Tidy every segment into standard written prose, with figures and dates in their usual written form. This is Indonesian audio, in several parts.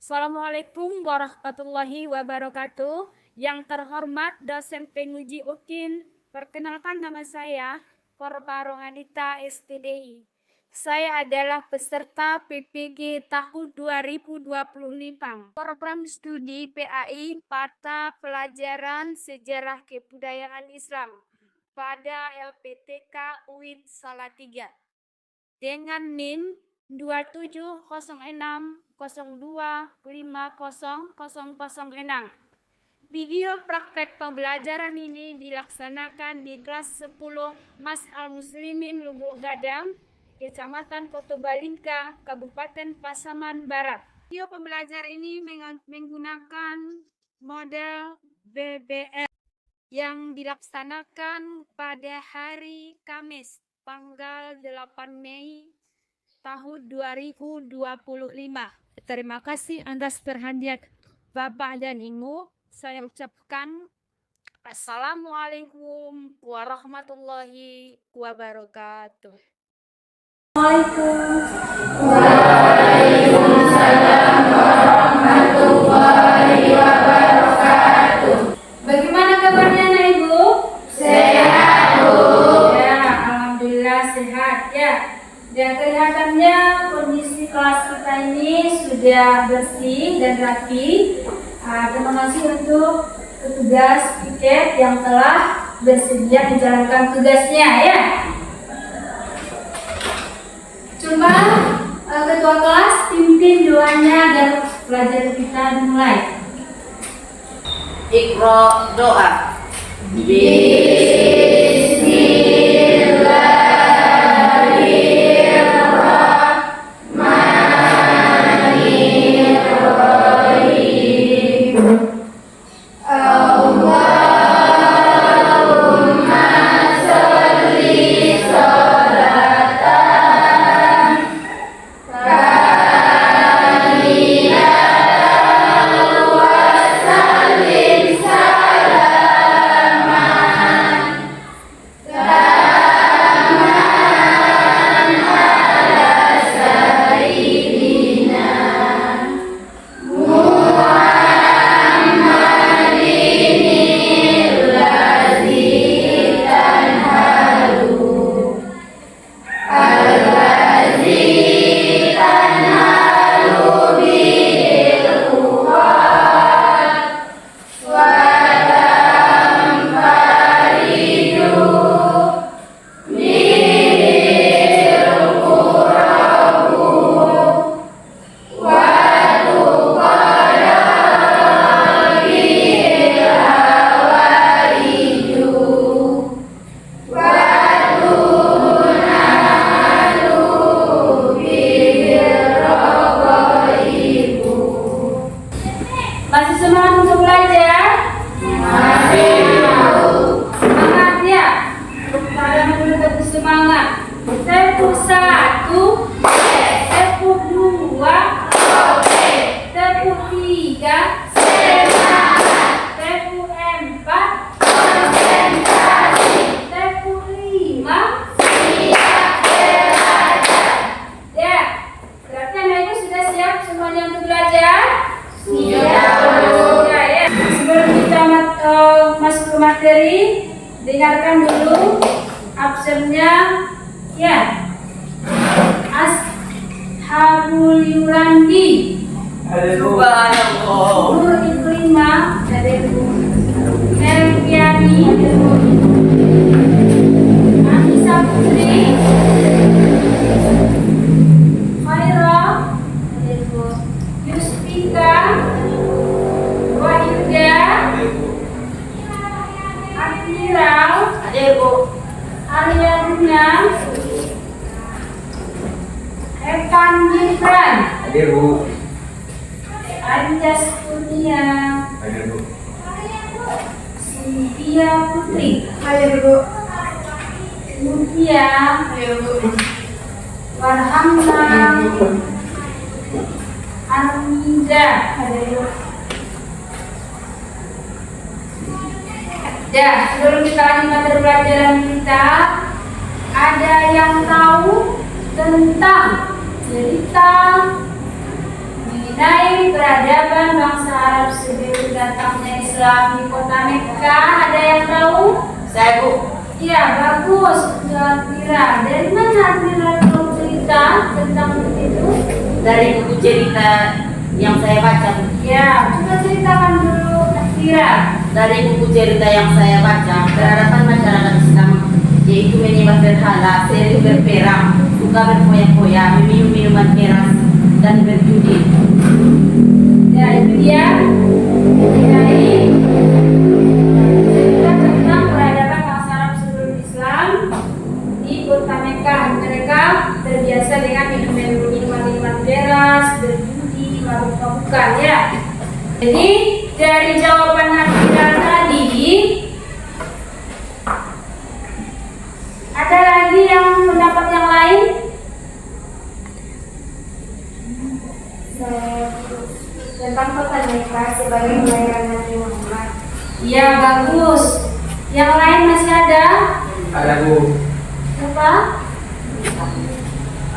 Assalamualaikum warahmatullahi wabarakatuh. Yang terhormat dosen penguji UKIN, perkenalkan nama saya Korba Rohanita STDI. Saya adalah peserta PPG tahun 2025. Program studi PAI mata pelajaran sejarah kebudayaan Islam pada LPTK UIN Salatiga dengan NIM 270602500006. Video praktek pembelajaran ini dilaksanakan di kelas 10 Mas Al-Muslimin Lubuk Gadang, Kecamatan Kotobalingka, Kabupaten Pasaman Barat. Video pembelajaran ini menggunakan model BBL yang dilaksanakan pada hari Kamis tanggal 8 Mei tahun 2025. Terima kasih atas perhatian Bapak dan Ibu. Saya ucapkan Assalamualaikum warahmatullahi wabarakatuh. Waalaikumsalam warahmatullahi wabarakatuh. Bagaimana kabarnya Nak Ibu? Sehat, Bu. Ya, alhamdulillah sehat ya. Dan kelihatannya kondisi kelas kita ini sudah bersih dan rapi. Terima kasih untuk petugas piket yang telah bersedia menjalankan tugasnya ya. Coba ketua kelas pimpin doanya agar pelajaran kita dimulai. Iqra doa. Masih semangat untuk belajar? Masih. Semangat ya. Kalian dulu tetap semangat. Tempo 1, tempo 2, tempo 3, tempo 4, tempo 5. Ya, berarti anak ibu sudah siap semuanya untuk belajar? Siap. Ya. Sebelum kita masuk ke materi, dengarkan dulu absennya. Ya. Ashabul Yurandi. Subhanallah. Nur Ikrimah dari Melkiani. Anissa Putri. Khairah. Yustika. Wahyuda. Admiral. Aliaruna. Evan Gibran. Anjas Kurnia. Cynthia Putri. Mutia. Warhamna. Arminda. Ya, sebelum kita lanjut materi pelajaran kita, ada yang tahu tentang cerita mengenai peradaban bangsa Arab sebelum datangnya Islam di kota Mekah? Ada yang tahu? Saya, Bu. Ya, bagus. Untuk Admira. Dari mana Admira tahu cerita tentang itu? Dari buku cerita yang saya baca. Ya, coba ceritakan dulu Admira. Dari buku cerita yang saya baca, peradaban masyarakat Islam yaitu menyembah berhala, sering berperang, suka berfoya-foya, meminum minuman keras, dan berjudi. Ya, itu dia. Dari cerita tentang peradaban bangsa Arab sebelum Islam di kota Mekah. Mereka terbiasa dengan minum minuman keras, berjudi, mabuk-mabukan, ya. Jadi dari jawaban Admira tadi, ada lagi yang pendapat yang lain? Tentang kota Mekah sebagai kelahiran Nabi Muhammad. Iya, bagus. Yang lain masih ada? Ada, Bu. Siapa?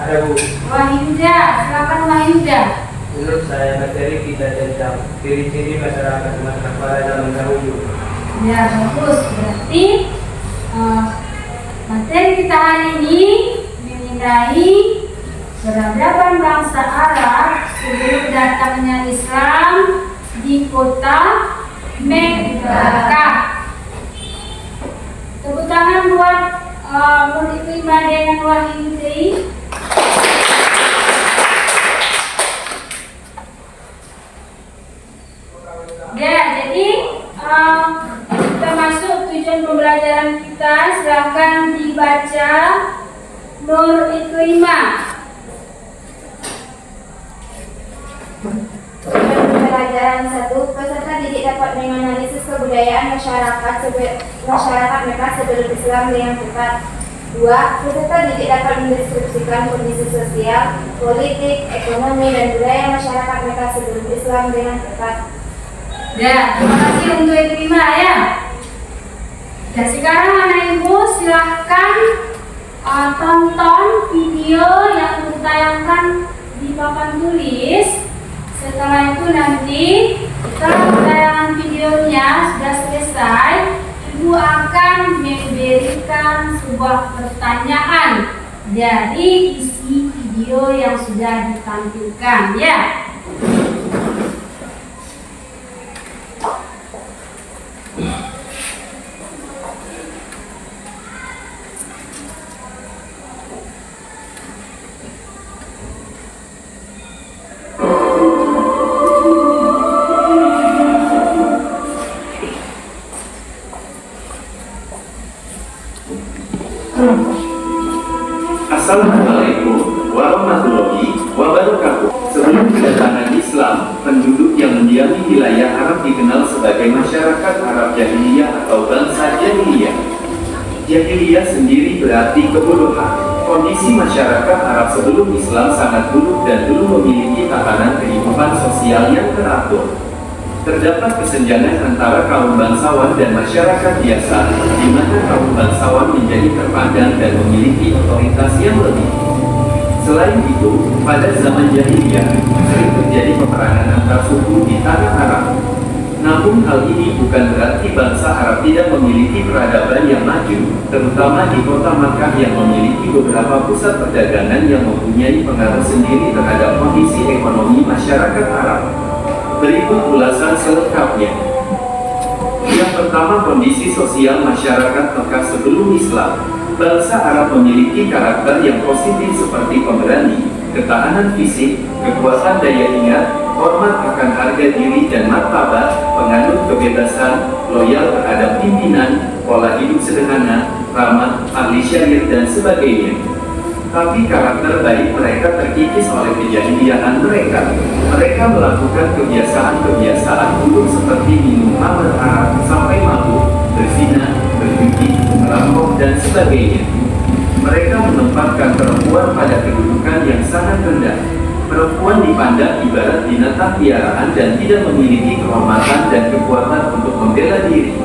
Ada, Bu. Wahida, silakan Wahida. Menurut saya materi kita tentang ciri-ciri masyarakat masa pada zaman dahulu. Ya, bagus. Berarti materi kita hari ini mengenai peradaban bangsa Arab sebelum datangnya Islam di kota Mekah. Tepuk tangan buat murid Iman dengan Wahidi. Ya, jadi kita masuk tujuan pembelajaran kita. Silakan dibaca Nur Ikrimah. Pelajaran 1, peserta didik dapat menganalisis kebudayaan masyarakat Mekah sebelum Islam dengan tepat. 2. Peserta didik dapat mendeskripsikan kondisi sosial, politik, ekonomi, dan budaya masyarakat Mekah sebelum Islam dengan tepat. Ya, terima kasih untuk Ikrimah, ya. Dan sekarang anak ibu silahkan tonton video yang ditayangkan di papan tulis. Setelah itu nanti setelah tayangan videonya sudah selesai, ibu akan memberikan sebuah pertanyaan dari isi video yang sudah ditampilkan, ya. Assalamualaikum warahmatullahi wabarakatuh. Sebelum kedatangan Islam, penduduk yang mendiami wilayah Arab dikenal sebagai masyarakat Arab Jahiliyah atau bangsa Jahiliyah. Jahiliyah sendiri berarti kebodohan. Kondisi masyarakat Arab sebelum Islam sangat buruk dan belum memiliki tatanan kehidupan sosial yang teratur. Terdapat kesenjangan antara kaum bangsawan dan masyarakat biasa, di mana kaum bangsawan menjadi terpandang dan memiliki otoritas yang lebih. Selain itu, pada zaman jahiliyah, sering terjadi peperangan antar suku di tanah Arab. Namun hal ini bukan berarti bangsa Arab tidak memiliki peradaban yang maju, terutama di kota Makkah yang memiliki beberapa pusat perdagangan yang mempunyai pengaruh sendiri terhadap kondisi ekonomi masyarakat Arab. Berikut ulasan selengkapnya. Yang pertama, kondisi sosial masyarakat Mekah sebelum Islam. Bangsa Arab memiliki karakter yang positif seperti pemberani, ketahanan fisik, kekuatan daya ingat, hormat akan harga diri dan martabat, penganut kebebasan, loyal terhadap pimpinan, pola hidup sederhana, ramah, ahli syariat dan sebagainya. Tapi karakter baik mereka terkikis oleh kejahiliaan mereka. Mereka melakukan kebiasaan-kebiasaan buruk seperti minum khamr Arab sampai mabuk, berzina, berjudi, merampok dan sebagainya. Mereka menempatkan perempuan pada kedudukan yang sangat rendah. Perempuan dipandang ibarat binatang piaraan dan tidak memiliki kehormatan dan kekuatan untuk membela diri.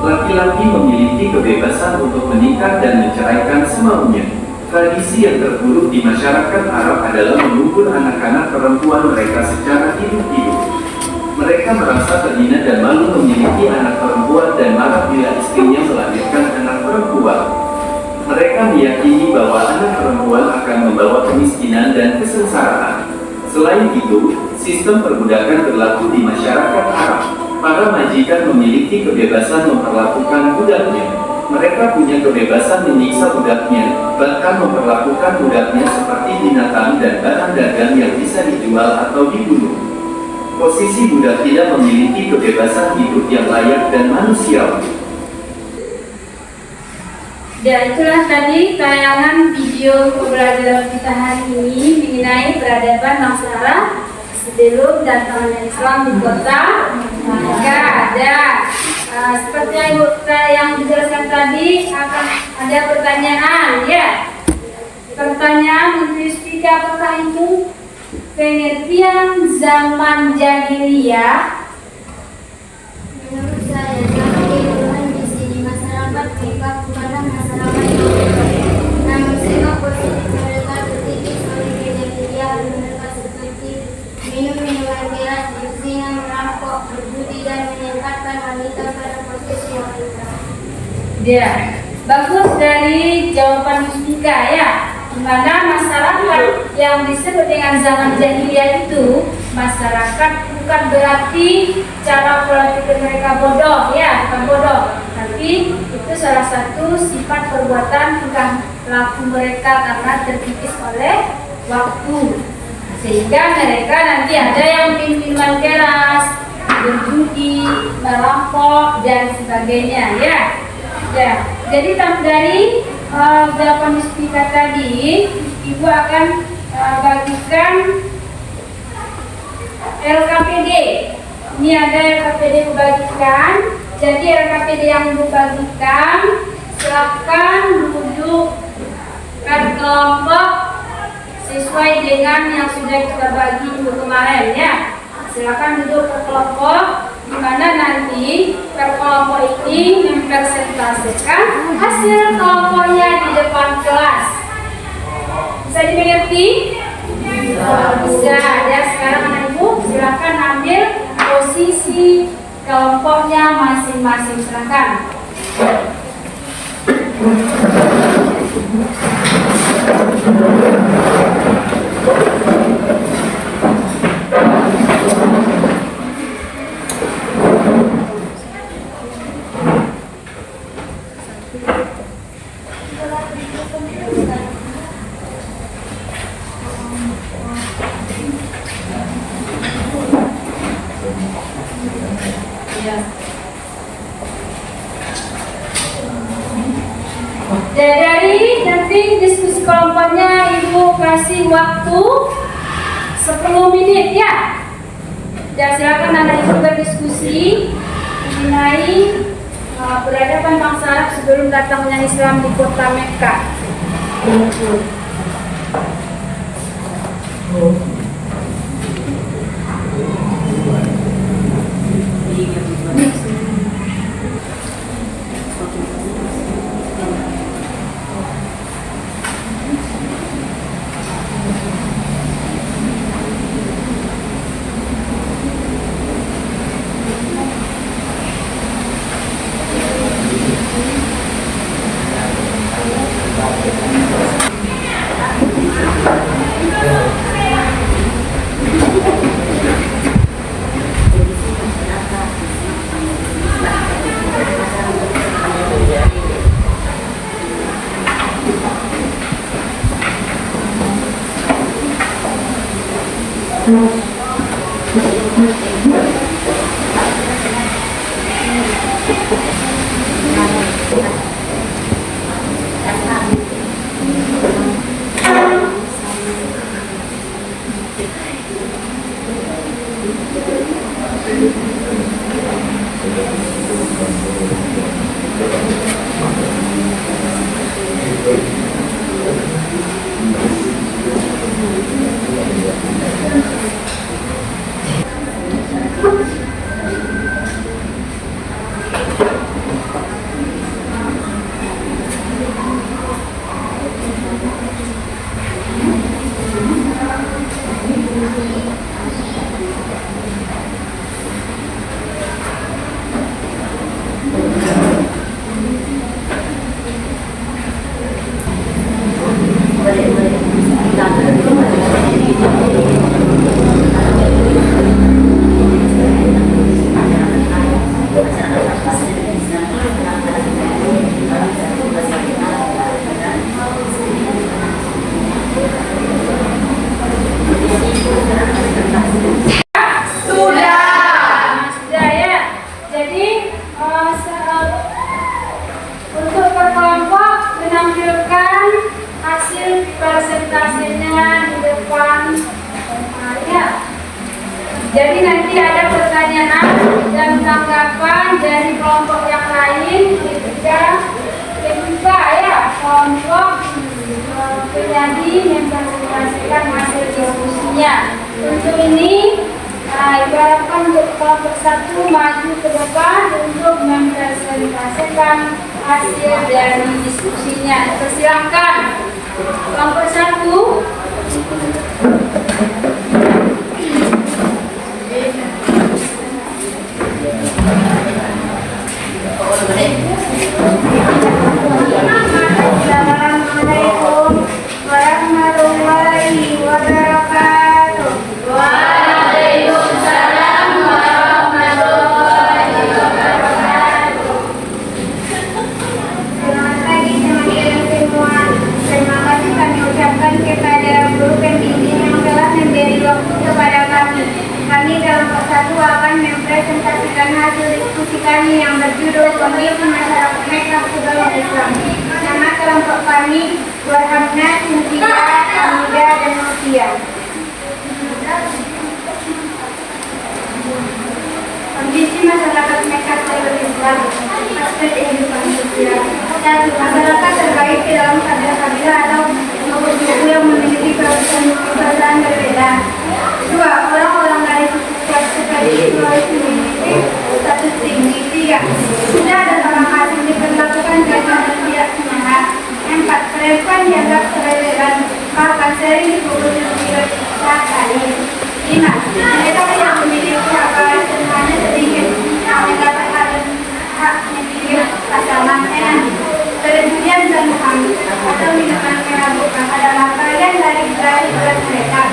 Laki-laki memiliki kebebasan untuk menikah dan menceraikan semaunya. Tradisi yang terburuk di masyarakat Arab adalah mengubur anak-anak perempuan mereka secara hidup-hidup. Mereka merasa terhina dan malu memiliki anak perempuan dan marah bila istrinya melahirkan anak perempuan. Mereka meyakini bahwa anak perempuan akan membawa kemiskinan dan kesengsaraan. Selain itu, sistem perbudakan berlaku di masyarakat Arab. Para majikan memiliki kebebasan memperlakukan budaknya. Mereka punya kebebasan menyiksa budaknya, bahkan memperlakukan budaknya seperti binatang dan barang dagang yang bisa dijual atau dibunuh. Posisi budak tidak memiliki kebebasan hidup yang layak dan manusiawi. Ya, itulah tadi tayangan video pembelajaran kita hari ini mengenai peradaban masyarakat sebelum datangnya Islam di kota Mekah. Seperti yang dijelaskan tadi, akan ada pertanyaan, ya. Pertanyaan untuk Spika, apakah itu pengertian zaman jahiliyah? Menurut saya, zaman kehidupan di sini masyarakat mereka bukanlah masyarakat yang baik. Namun sikap positif mereka terdidik oleh kejadian mereka seperti minum minuman keras, berzina, merampok, berjudi dan menempatkan wanita pada posisi wanita. Ya, bagus dari jawaban Mustika, ya. Di mana masyarakat yang disebut dengan zaman jahiliyah itu masyarakat bukan berarti cara berpikir mereka bodoh, ya, bukan bodoh, tapi itu salah satu sifat perbuatan tingkah laku mereka karena terkikis oleh waktu, sehingga mereka nanti ada yang minuman keras, berjudi, merampok dan sebagainya, ya. Ya, jadi dari jawaban Spika tadi, Ibu akan bagikan LKPD. Ini ada LKPD dibagikan. Jadi LKPD yang Ibu bagikan, silakan duduk kelompok sesuai dengan yang sudah kita bagi Ibu kemarin, ya. Silakan duduk per kelompok, di mana nanti per kelompok ini mempresentasikan hasil kelompoknya di depan kelas. Bisa dimengerti? Bisa. Ya, sekarang anak Ibu silakan ambil posisi kelompoknya masing-masing. Silakan. Dari nanti diskusi kelompoknya Ibu kasih waktu 10 menit, ya. Dan silakan Anda Ibu berdiskusi mengenai peradaban bangsa Arab sebelum datangnya Islam di kota Mekah. Jadi nanti ada pertanyaan dan tanggapan dari kelompok yang lain ketika ya kelompok penyaji mempresentasikan hasil diskusinya. Untuk ini diharapkan untuk kelompok 1 maju ke depan untuk mempresentasikan hasil dari diskusinya. Persilakan kelompok 1. Assalamualaikum warahmatullahi wabarakatuh. Waalaikumsalam warahmatullahi wabarakatuh. Selamat pagi teman-teman semua. Terima kasih kami ucapkan kepada guru pembimbing yang telah memberi waktu kepada kami. Kami kelompok 1 akan mempresentasikan hasil diskusi kami yang berjudul Kondisi Masyarakat Mekah Sebelum Islam. Nama kelompok kami Warhamna, Cynthia, Hamida, dan Novia. Kondisi masyarakat Mekah sebelum Islam. Aspek kehidupan sosial. 1. Masyarakat terbaik di dalam kabilah atau suku yang memiliki kebiasaan berbeda. 2. Orang-orang dari suku seperti Sulawesi memiliki status tinggi. 3. Tidak ada orang asing diperlakukan dengan tidak semangat. 4. Perempuan dianggap toleran, bahkan sering dipukul dan disakai. 5. Mereka yang memiliki hak waris dan hanya sedikit yang mendapat hak memiliki pasangan. 6. Perjudian dan hamil atau minuman menabukkan adalah bagian dari budaya mereka.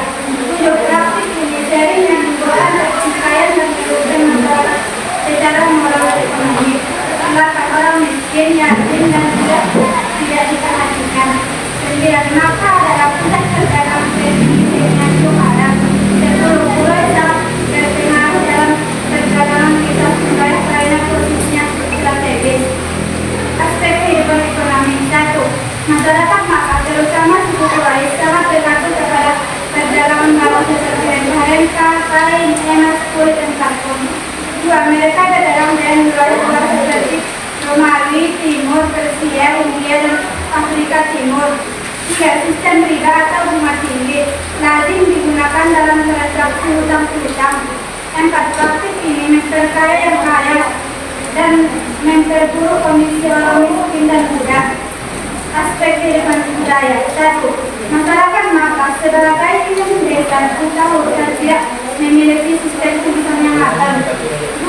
7. Praktik militer yang membuat pertikaian dan merugikan masyarakat secara moral dan ekonomi. 8. Orang miskin, yatim, dan tidak diperhatikan. 9. Maka adalah pusat terkadang dengan Tuhan. 10. Pulau sangat berpengaruh dalam perjalanan kita sebagai pelayanan khususnya strategis. Aspek kehidupan ekonomi. 1. Masyarakat Makkah terutama suku Quraisy sangat bergantung kepada perdagangan barang seperti rempah-rempah, kain, emas, kulit, dan parfum. 2. Mereka berdagang dengan luar seperti Romawi, Timur, Persia, India, dan Afrika Timur. 3. Sistem riba atau bunga tinggi lazim digunakan dalam transaksi hutang piutang. 4. Praktik ini memperkaya yang kaya dan memperburuk kondisi orang miskin dan budak. Aspek kehidupan budaya. 1. Masyarakat Makkah sebagai induk desa atau tidak memiliki sistem tulisan yang matang. 2.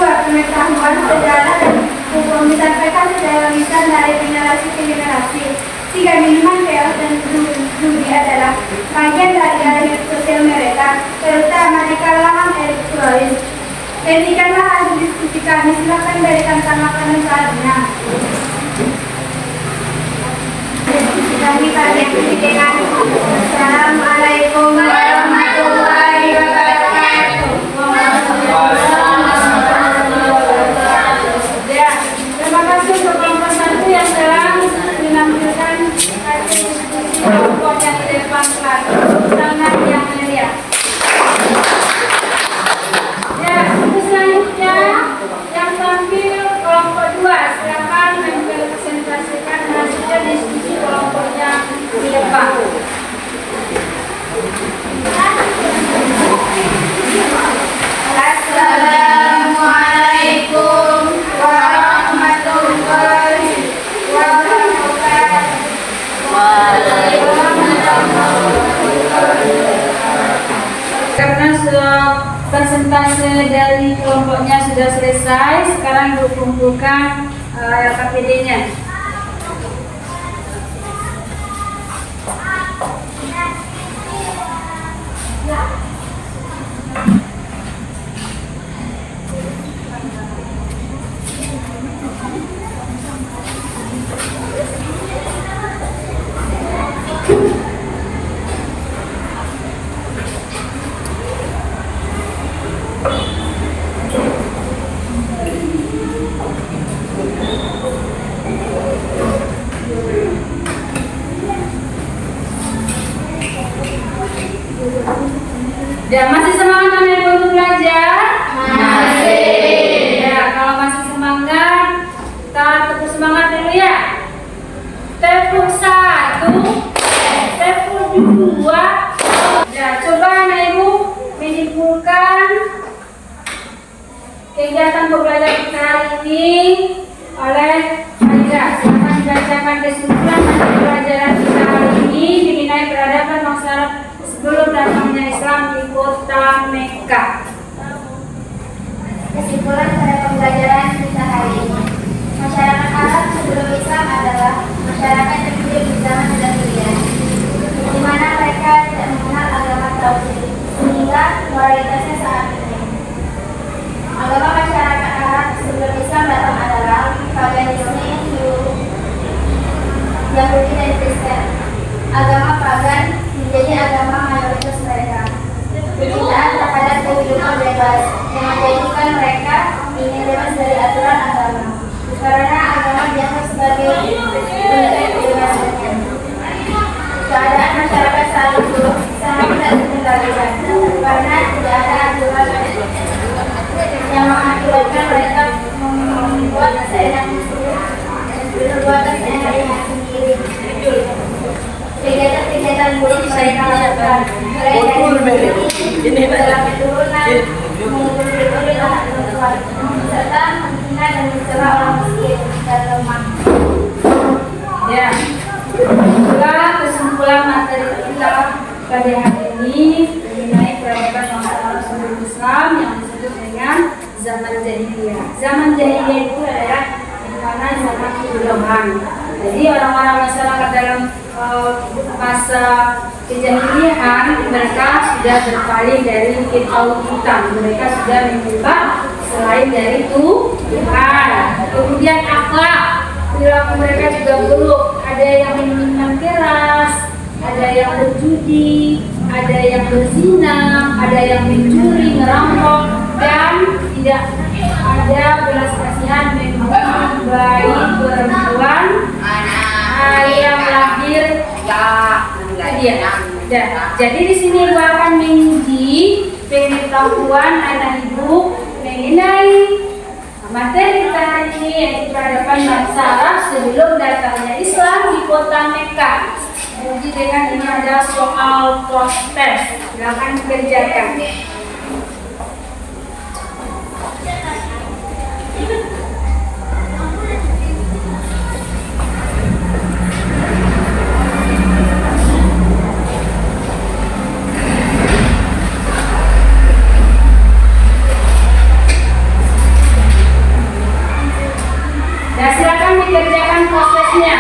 Pengetahuan sejarah dan hukum disampaikan secara lisan dari generasi ke generasi. 3. Minuman keras dan judi adalah bagian dari gaya sosial mereka, terutama di kalangan elektoralis. Demikianlah hasil diskusi kami. Silakan berikan tanggapan dan sarannya. Diskusi kami pada dengan Assalamualaikum warahmatullahi wabarakatuh. Ya, terima kasih untuk kelompok 1 yang telah menampilkan hasil diskusi kelompok yang di depan kelas. Sangat yang mulia. Ya, untuk selanjutnya yang tampil kelompok 2. Silakan mempresentasikan hasil diskusi kelompoknya di depan. Assalamualaikum warahmatullahi wabarakatuh. Karena persentase dari kelompoknya sudah selesai, sekarang dikumpulkan LKPD-nya. kegiatan pembelajaran kita hari ini oleh Aida. Silakan dibacakan kesimpulan mata pelajaran kita hari ini mengenai peradaban masyarakat sebelum datangnya Islam di kota Mekah. Kesimpulan pada pembelajaran kita hari ini. Masyarakat Arab sebelum Islam adalah masyarakat yang hidup di zaman jahiliyah, di mana mereka tidak mengenal agama tauhid, sehingga moralitasnya sangat minim. Agama masyarakat Arab sebelum Islam datang adalah paganisme, Yahudi dan Kristen. Agama pagan menjadi agama mayoritas mereka. Kecintaan terhadap kehidupan bebas yang menjadikan mereka ingin bebas dari aturan agama. Karena agama dianggap sebagai bentuk kebebasan. Keadaan masyarakat saat itu sangat tidak terkendalikan karena tidak ada aturan yang mengakibatkan mereka membuat perbuatan seenaknya sendiri. Kegiatan-kegiatan buruk mereka lakukan, mereka dalam keturunan, mengumpul anak perempuan, serta menghina dan mencela orang miskin dan lemah. Ya, itulah kesimpulan materi kita pada hari ini mengenai peradaban masyarakat sebelum Islam yang disebut dengan zaman jahiliyah. Zaman jahiliyah itu adalah dimana zaman kebodohan. Jadi orang-orang masyarakat dalam masa kejahilian mereka sudah berpaling dari ketauhidan, mereka sudah menyembah selain dari Tuhan. Kemudian akhlak, perilaku mereka juga buruk. Ada yang minuman keras, ada yang berjudi, ada yang berzina, ada yang mencuri, merampok, dan tidak ada belas kasihan membunuh bayi perempuan yang lahir. Jadi di sini gua akan menguji pengetahuan anak ibu mengenai materi kita hari ini, yaitu peradaban bangsa Arab sebelum datangnya Islam di kota Mekah. Uji dengan ini ada soal proses. Silakan dikerjakan. Nah, silakan dikerjakan prosesnya.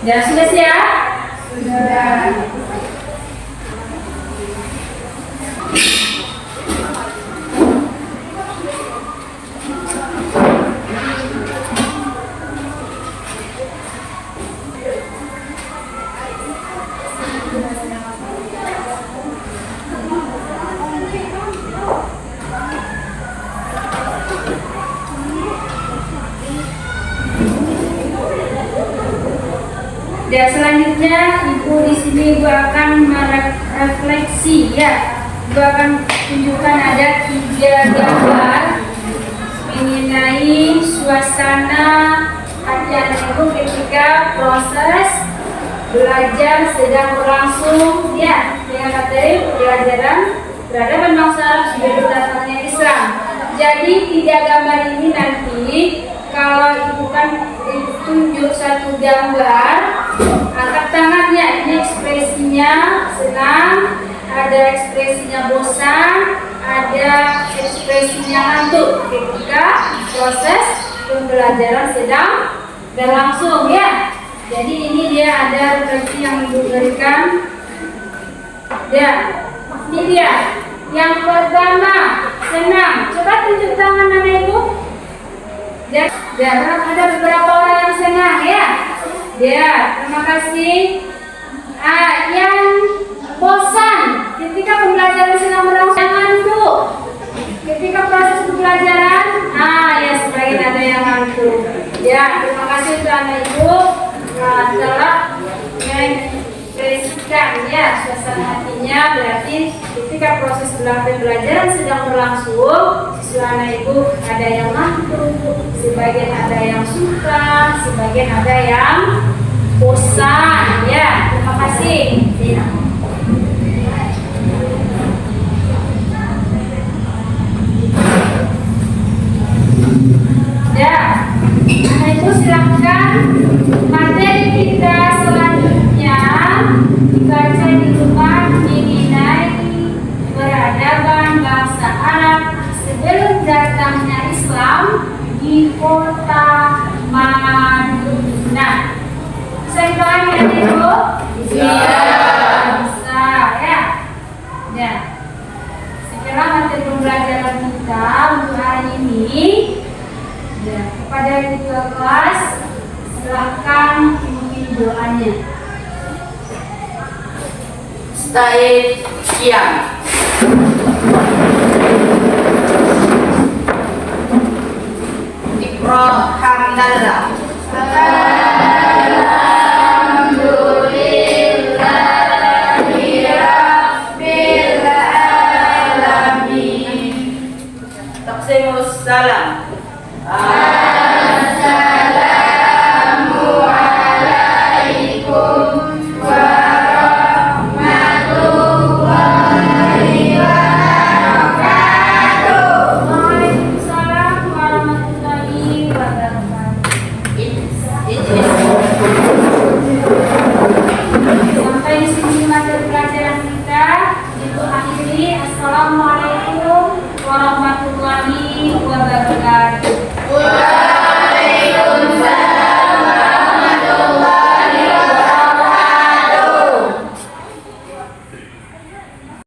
Ya, sudah siap? Sudah. Dan selanjutnya ibu di sini ibu akan merefleksi ya. Ibu akan tunjukkan ada 3 gambar mengenai suasana hati anak ibu ketika proses belajar sedang berlangsung ya dengan materi pembelajaran peradaban bangsa Arab sebagai dasarnya Islam. Jadi 3 gambar ini nanti kalau ibu kan tunjuk satu gambar, angkat tangannya, ini ekspresinya senang, ada ekspresinya bosan, ada ekspresinya ngantuk ketika proses pembelajaran sedang berlangsung ya. Jadi ini dia ada refleksi yang ibu berikan. Ya, ini dia. Yang pertama senang. Coba tunjuk tangan anak ibu. Ya, ada beberapa orang yang senang ya. Ya, terima kasih. Yang bosan ketika pembelajaran sedang berlangsung, jangan tuh. Ketika proses pembelajaran, ya sebagian ada yang ngantuk. Ya, terima kasih untuk anak ibu telah mengekspresikan ya suasana hatinya. Berarti ketika proses pembelajaran sedang berlangsung, siswa anak ibu ada yang ngantuk, sebagian ada yang suka, sebagian ada yang bosan. Ya, terima kasih. Ya, anak ibu silakan materi kita selanjutnya dibaca di rumah dinilai peradaban bangsa Arab sebelum datangnya Islam di kota Madinah. Bisa dipahami anak ibu? Bisa ya. Ya. Sekarang materi pembelajaran kita untuk hari ini. Ya, kepada ketua kelas silakan pimpin doanya. Stay kiam. Iqra hamdallah.